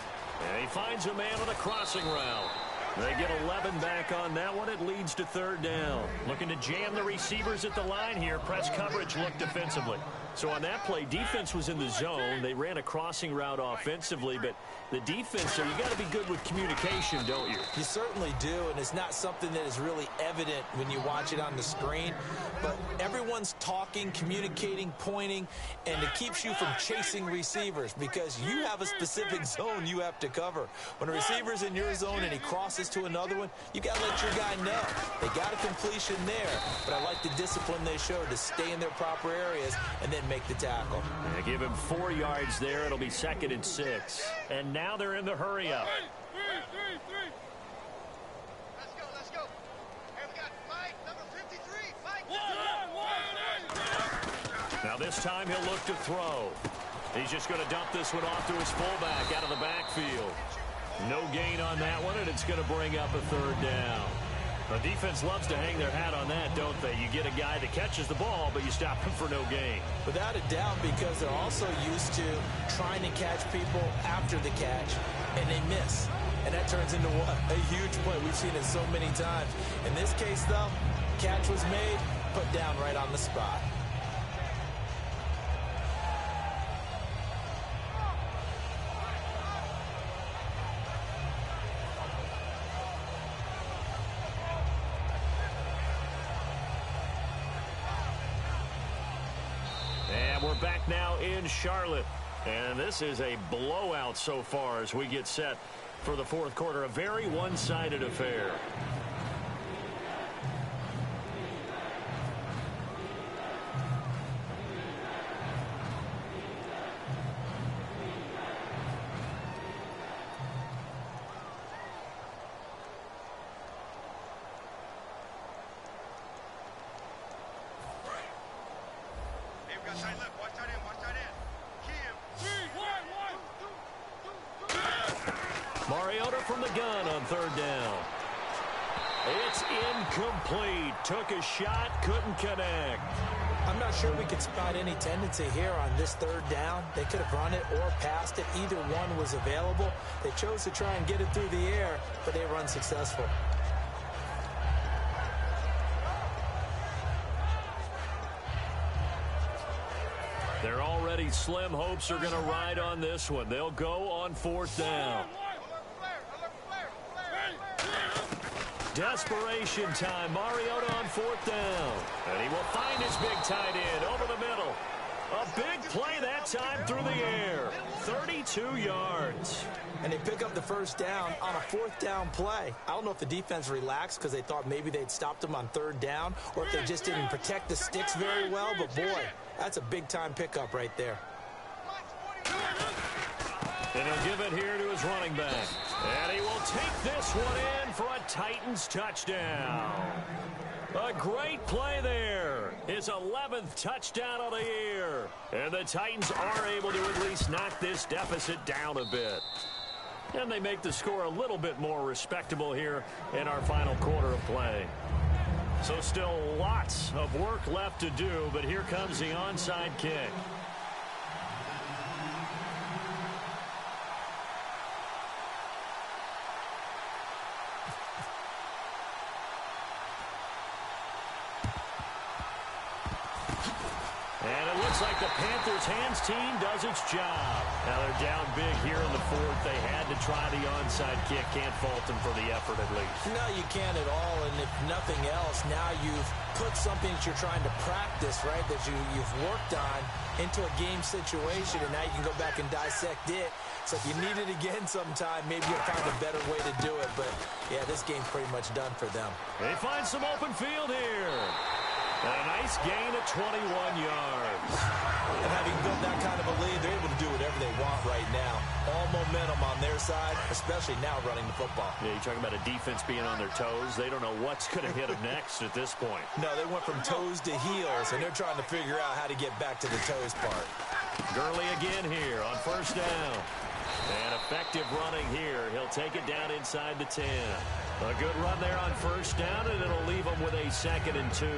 And he finds a man on a crossing route. They get 11 back on that one. It leads to third down. Looking to jam the receivers at the line here. Press coverage looked defensively. So on that play, defense was in the zone. They ran a crossing route offensively, but the defense, so you got to be good with communication, don't you? You certainly do, and it's not something that is really evident when you watch it on the screen. But everyone's talking, communicating, pointing, and it keeps you from chasing receivers because you have a specific zone you have to cover. When a receiver's in your zone and he crosses to another one, you got to let your guy know. They got a completion there, but I like the discipline they showed to stay in their proper areas and then make the tackle. They give him 4 yards there. It'll be 2nd and 6. And now they're in the hurry up. Three. Let's go. Here we got Mike, number 53. Mike. Now this time he'll look to throw. He's just going to dump this one off to his fullback out of the backfield. No gain on that one, and it's going to bring up a third down. The defense loves to hang their hat on that, don't they? You get a guy that catches the ball, but you stop him for no gain. Without a doubt, because they're also used to trying to catch people after the catch, and they miss. And that turns into what? A huge play. We've seen it so many times. In this case, though, catch was made, put down right on the spot. We're back now in Charlotte, and this is a blowout so far as we get set for the fourth quarter. A very one-sided affair. It's incomplete. Took a shot, couldn't connect. I'm not sure we could spot any tendency here on this third down. They could have run it or passed it. Either one was available. They chose to try and get it through the air, but they were unsuccessful. They're already slim hopes are going to ride on this one. They'll go on fourth down. Desperation time. Mariota on fourth down. And he will find his big tight end over the middle. A big play that time through the air. 32 yards. And they pick up the first down on a fourth down play. I don't know if the defense relaxed because they thought maybe they'd stopped them on third down or if they just didn't protect the sticks very well. But, boy, that's a big-time pickup right there. And he'll give it here to his running back. And he will take this one in for a Titans touchdown. A great play there. His 11th touchdown of the year. And the Titans are able to at least knock this deficit down a bit. And they make the score a little bit more respectable here in our final quarter of play. So still lots of work left to do, but here comes the onside kick. And it looks like the Panthers' hands team does its job. Now they're down big here in the fourth. They had to try the onside kick. Can't fault them for the effort at least. No, you can't at all. And if nothing else, now you've put something that you're trying to practice, right, that you've worked on into a game situation, and now you can go back and dissect it. So if you need it again sometime, maybe you'll find a better way to do it. But, yeah, this game's pretty much done for them. They find some open field here. And a nice gain of 21 yards. And having built that kind of a lead, they're able to do whatever they want right now. All momentum on their side, especially now running the football. Yeah, you're talking about a defense being on their toes. They don't know what's going to hit them next at this point. No, they went from toes to heels, and they're trying to figure out how to get back to the toes part. Gurley again here on first down. And effective running here. He'll take it down inside the 10. A good run there on first down, and it'll leave them with a 2nd and 2.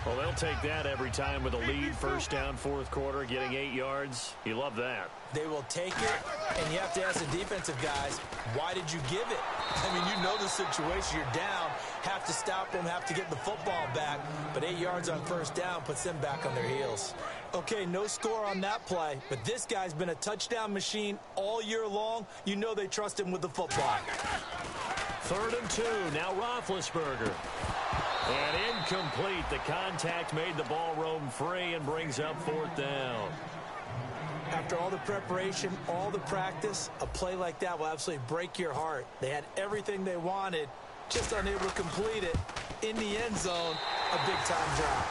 Well, they'll take that every time with a lead. First down, fourth quarter, getting 8 yards. You love that. They will take it, and you have to ask the defensive guys, why did you give it? I mean, you know the situation. You're down, have to stop them, have to get the football back. But 8 yards on first down puts them back on their heels. Okay, no score on that play, but this guy's been a touchdown machine all year long. You know they trust him with the football. 3rd and 2, now Roethlisberger. And incomplete. The contact made the ball roam free and brings up 4th down. After all the preparation, all the practice, a play like that will absolutely break your heart. They had everything they wanted, just unable to complete it. In the end zone, a big-time drop.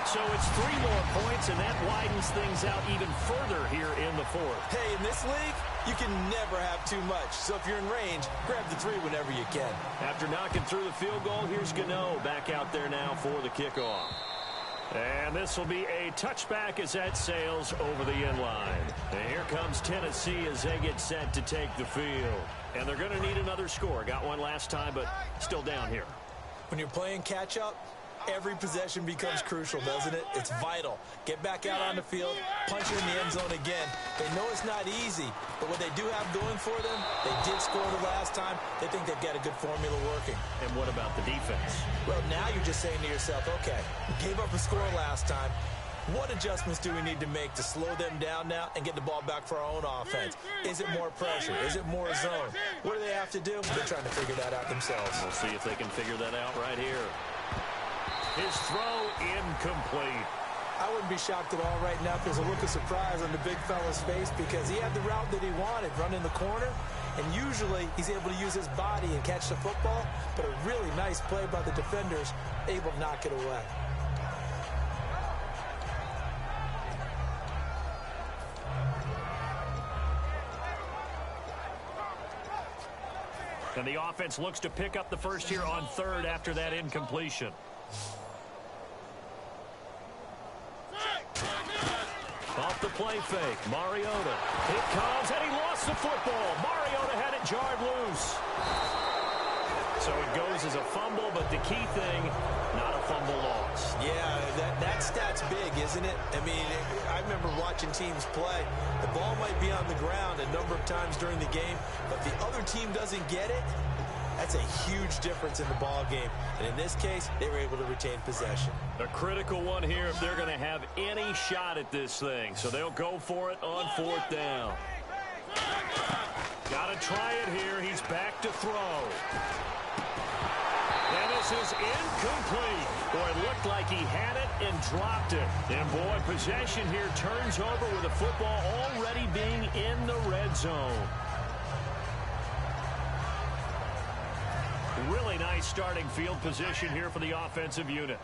So it's 3 more points, and that widens things out even further here in the fourth. Hey, in this league, you can never have too much. So if you're in range, grab the 3 whenever you can. After knocking through the field goal, here's Gano back out there now for the kickoff. And this will be a touchback as that sails over the end line. And here comes Tennessee as they get set to take the field. And they're going to need another score. Got one last time, but still down here. When you're playing catch-up, every possession becomes crucial, doesn't it? It's vital. Get back out on the field, punch it in the end zone again. They know it's not easy, but what they do have going for them, they did score the last time. They think they've got a good formula working. And what about the defense? Well, now you're just saying to yourself, okay, we gave up a score last time. What adjustments do we need to make to slow them down now and get the ball back for our own offense? Is it more pressure? Is it more zone? What do they have to do? They're trying to figure that out themselves. We'll see if they can figure that out right here. His throw incomplete. I wouldn't be shocked at all right now if there's a look of surprise on the big fella's face because he had the route that he wanted, running the corner, and usually he's able to use his body and catch the football, but a really nice play by the defenders, able to knock it away. And the offense looks to pick up the first here on 3rd after that incompletion. Off the play fake, Mariota. It comes, and he lost the football. Mariota had it jarred loose. So it goes as a fumble, but the key thing, not a fumble loss. Yeah, that stat's big, isn't it? I mean, I remember watching teams play. The ball might be on the ground a number of times during the game, but the other team doesn't get it. That's a huge difference in the ball game. And in this case, they were able to retain possession. A critical one here if they're going to have any shot at this thing. So they'll go for it on 4th down. Got to try it here. He's back to throw. And this is incomplete. Boy, it looked like he had it and dropped it. And, boy, possession here turns over with the football already being in the red zone. Really nice starting field position here for the offensive unit.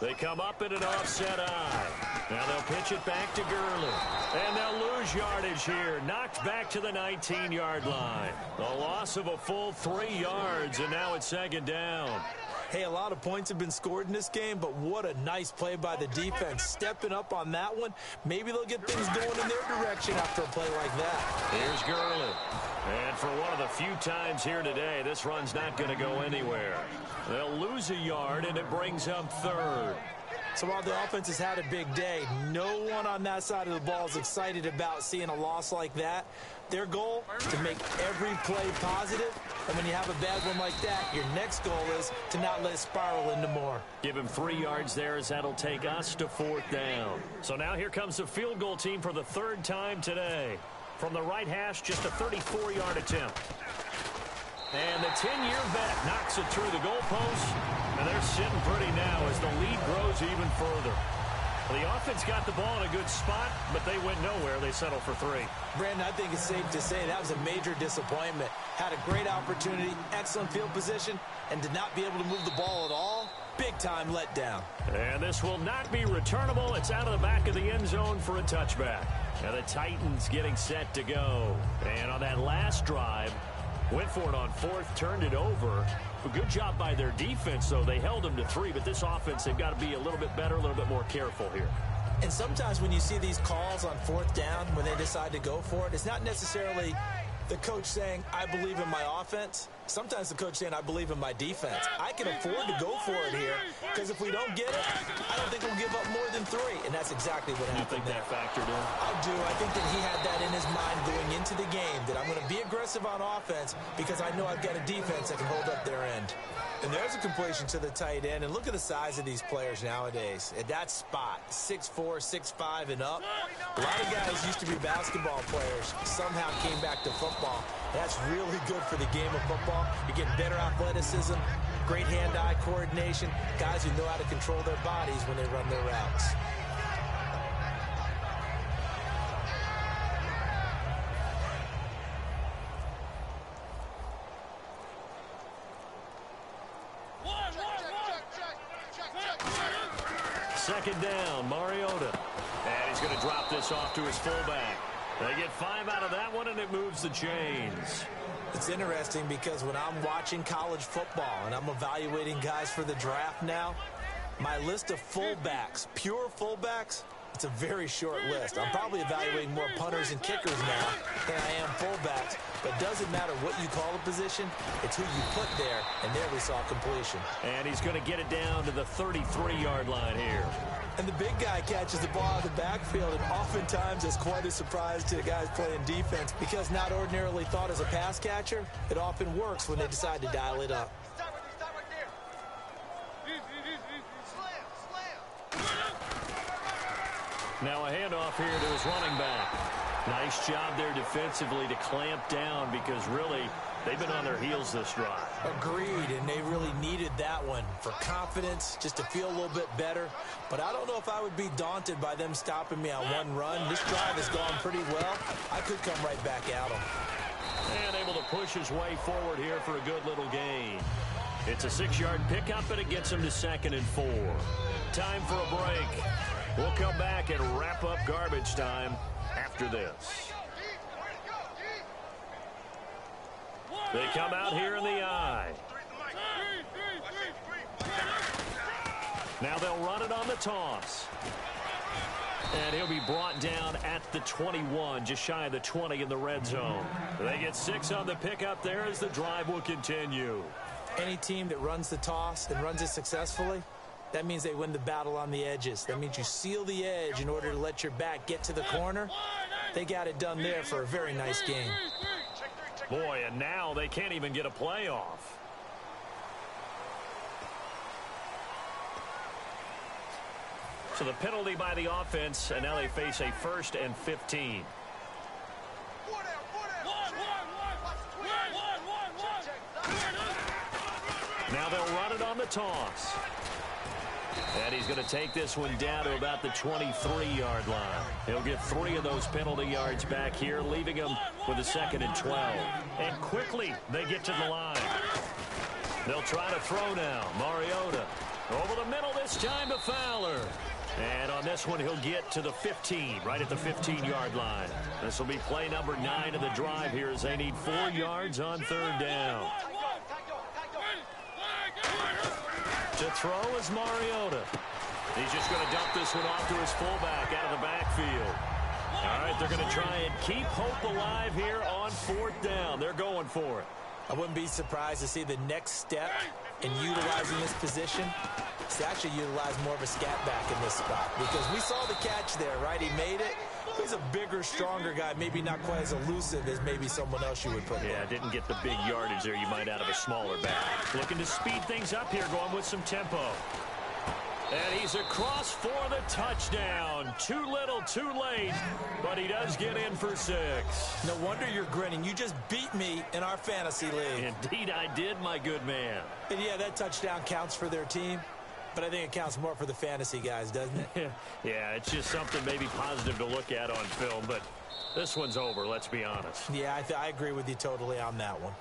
They come up in an offset eye. Now they'll pitch it back to Gurley. And they'll lose yardage here. Knocked back to the 19-yard line. A loss of a full 3 yards, and now it's 2nd down. Hey, a lot of points have been scored in this game, but what a nice play by the defense. Stepping up on that one. Maybe they'll get things going in their direction after a play like that. Here's Gurley. And for one of the few times here today, this run's not going to go anywhere. They'll lose a yard, and it brings up 3rd. So while the offense has had a big day, no one on that side of the ball is excited about seeing a loss like that. Their goal, to make every play positive. And when you have a bad one like that, your next goal is to not let it spiral into more. Give him 3 yards there as that'll take us to 4th down. So now here comes the field goal team for the 3rd time today. From the right hash, just a 34-yard attempt. And the 10-year vet knocks it through the goalpost. And they're sitting pretty now as the lead grows even further. The offense got the ball in a good spot, but they went nowhere. They settled for 3. Brandon, I think it's safe to say that was a major disappointment. Had a great opportunity, excellent field position, and did not be able to move the ball at all. Big-time letdown. And this will not be returnable. It's out of the back of the end zone for a touchback. Now the Titans getting set to go. And on that last drive, went for it on 4th, turned it over. A good job by their defense, though. They held them to 3, but this offense, they've got to be a little bit better, a little bit more careful here. And sometimes when you see these calls on 4th down, when they decide to go for it, it's not necessarily the coach saying, I believe in my offense. Sometimes the coach saying, I believe in my defense. I can afford to go for it here, because if we don't get it, I don't think we'll give up more than 3. And that's exactly what happened there. You think that factored in? I do. I think that he had that in his mind going into the game, that I'm going to be aggressive on offense because I know I've got a defense that can hold up their end. And there's a completion to the tight end. And look at the size of these players nowadays. At that spot, 6'4", 6'5", and up. A lot of guys used to be basketball players, somehow came back to football. That's really good for the game of football. You're getting better athleticism, great hand-eye coordination, guys who know how to control their bodies when they run their routes. Second down, Mariota. And he's going to drop this off to his fullback. They get 5 out of that one, and it moves the chains. It's interesting because when I'm watching college football and I'm evaluating guys for the draft now, my list of fullbacks, pure fullbacks, it's a very short list. I'm probably evaluating more punters and kickers now than I am fullbacks. But it doesn't matter what you call a position, it's who you put there, and there we saw completion. And he's going to get it down to the 33-yard line here. And the big guy catches the ball out of the backfield, and oftentimes it's quite a surprise to the guys playing defense because not ordinarily thought as a pass catcher, it often works when they decide to dial it up. Stop right there. Slam. Now a handoff here to his running back. Nice job there defensively to clamp down because really they've been on their heels this drive. Agreed, and they really needed that one for confidence, just to feel a little bit better. But I don't know if I would be daunted by them stopping me on one run. This drive has gone pretty well. I could come right back at them. And able to push his way forward here for a good little gain. It's a 6-yard pickup, and it gets him to 2nd and 4. Time for a break. We'll come back and wrap up garbage time after this. They come out here in the eye. Now they'll run it on the toss. And he'll be brought down at the 21, just shy of the 20 in the red zone. They get 6 on the pickup there as the drive will continue. Any team that runs the toss and runs it successfully, that means they win the battle on the edges. That means you seal the edge in order to let your back get to the corner. They got it done there for a very nice game. Boy, and now they can't even get a play off. So the penalty by the offense, and now they face a 1st and 15. Now they'll run it on the toss. And he's going to take this one down to about the 23-yard line. He'll get 3 of those penalty yards back here, leaving him with a 2nd and 12. And quickly, they get to the line. They'll try to throw now. Mariota over the middle this time to Fowler. And on this one, he'll get to the 15, right at the 15-yard line. This will be play number 9 of the drive here as they need 4 yards on 3rd down. To throw is Mariota. He's just going to dump this one off to his fullback out of the backfield. All right, they're going to try and keep hope alive here on 4th down. They're going for it. I wouldn't be surprised to see the next step in utilizing this position is to actually utilize more of a scat back in this spot, because we saw the catch there, right? He made it. He's a bigger, stronger guy, maybe not quite as elusive as maybe someone else you would put there. Yeah, didn't get the big yardage there you might out of a smaller back. Looking to speed things up here, going with some tempo. And he's across for the touchdown. Too little, too late, but he does get in for 6. No wonder you're grinning. You just beat me in our fantasy league. Indeed I did, my good man. And yeah, that touchdown counts for their team, but I think it counts more for the fantasy guys, doesn't it? Yeah, it's just something maybe positive to look at on film, but this one's over, let's be honest. Yeah, I agree with you totally on that one.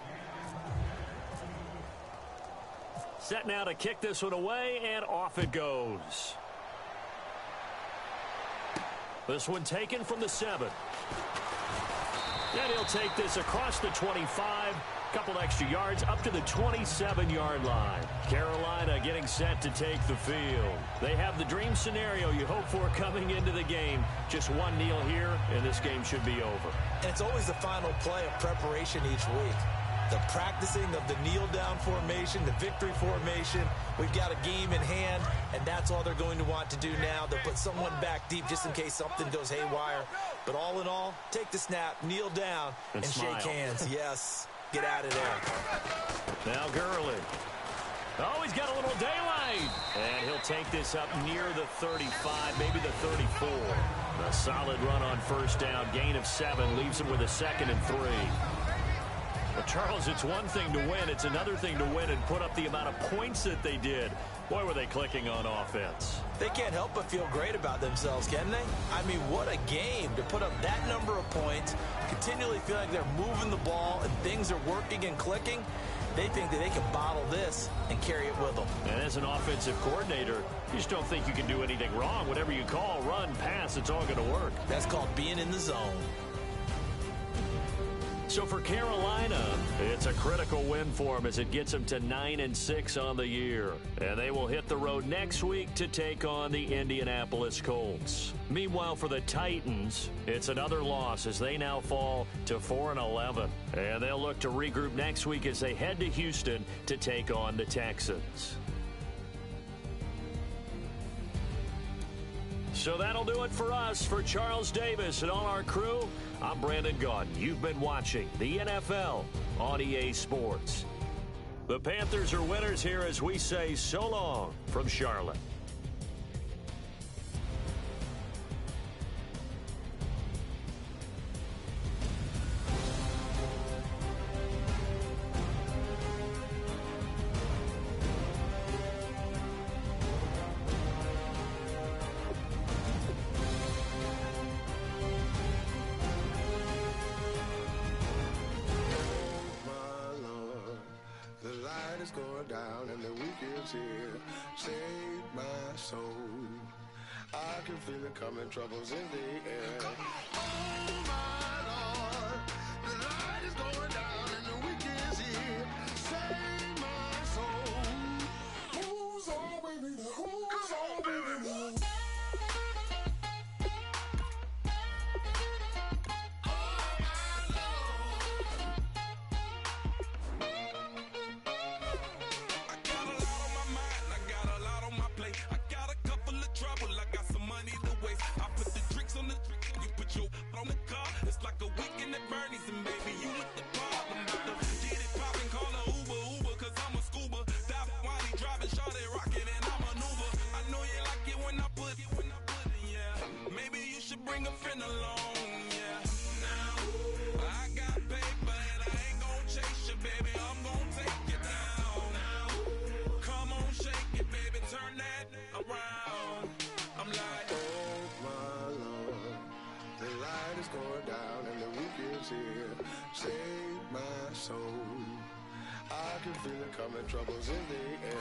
Set now to kick this one away, and off it goes. This one taken from the 7. And he'll take this across the 25. Couple extra yards up to the 27-yard line. Carolina getting set to take the field. They have the dream scenario you hope for coming into the game. Just one kneel here, and this game should be over. And it's always the final play of preparation each week. The practicing of the kneel-down formation, the victory formation. We've got a game in hand, and that's all they're going to want to do now. They'll put someone back deep just in case something goes haywire. But all in all, take the snap, kneel down, and shake hands. Yes. Get out of there. Now Gurley. Oh, he's got a little daylight. And he'll take this up near the 35, maybe the 34. A solid run on 1st down. Gain of 7 leaves him with a 2nd and 3. But Charles, it's one thing to win. It's another thing to win and put up the amount of points that they did. Boy, were they clicking on offense. They can't help but feel great about themselves, can they? I mean, what a game to put up that number of points, continually feel like they're moving the ball and things are working and clicking. They think that they can bottle this and carry it with them. And as an offensive coordinator, you just don't think you can do anything wrong. Whatever you call, run, pass, it's all going to work. That's called being in the zone. So for Carolina, it's a critical win for them as it gets them to 9-6 on the year. And they will hit the road next week to take on the Indianapolis Colts. Meanwhile, for the Titans, it's another loss as they now fall to 4-11. And they'll look to regroup next week as they head to Houston to take on the Texans. So that'll do it for us. For Charles Davis and all our crew, I'm Brandon Gaudin. You've been watching the NFL on EA Sports. The Panthers are winners here as we say so long from Charlotte. Going down and the weekend's here. Save my soul. I can feel it coming, troubles in the air. Oh my Lord, the light is going down and the weekend's here. Save my soul. Who's all baby? Who's all baby? like a weekend at Bernie's, and baby, you look the problem. About to get it poppin', call a Uber, cause I'm a scuba. Dive while he driving, shawty rockin', and I maneuver. I know you like it when I put it, yeah. Maybe you should bring a friend along, yeah. Now, I got paper and I ain't gon' chase you, baby. I'm gon' take you down. Come on, shake it, baby, turn that around. I'm like, oh my Lord, the light is going down and the weekend's here. Save my soul. I can feel it coming, troubles in the air.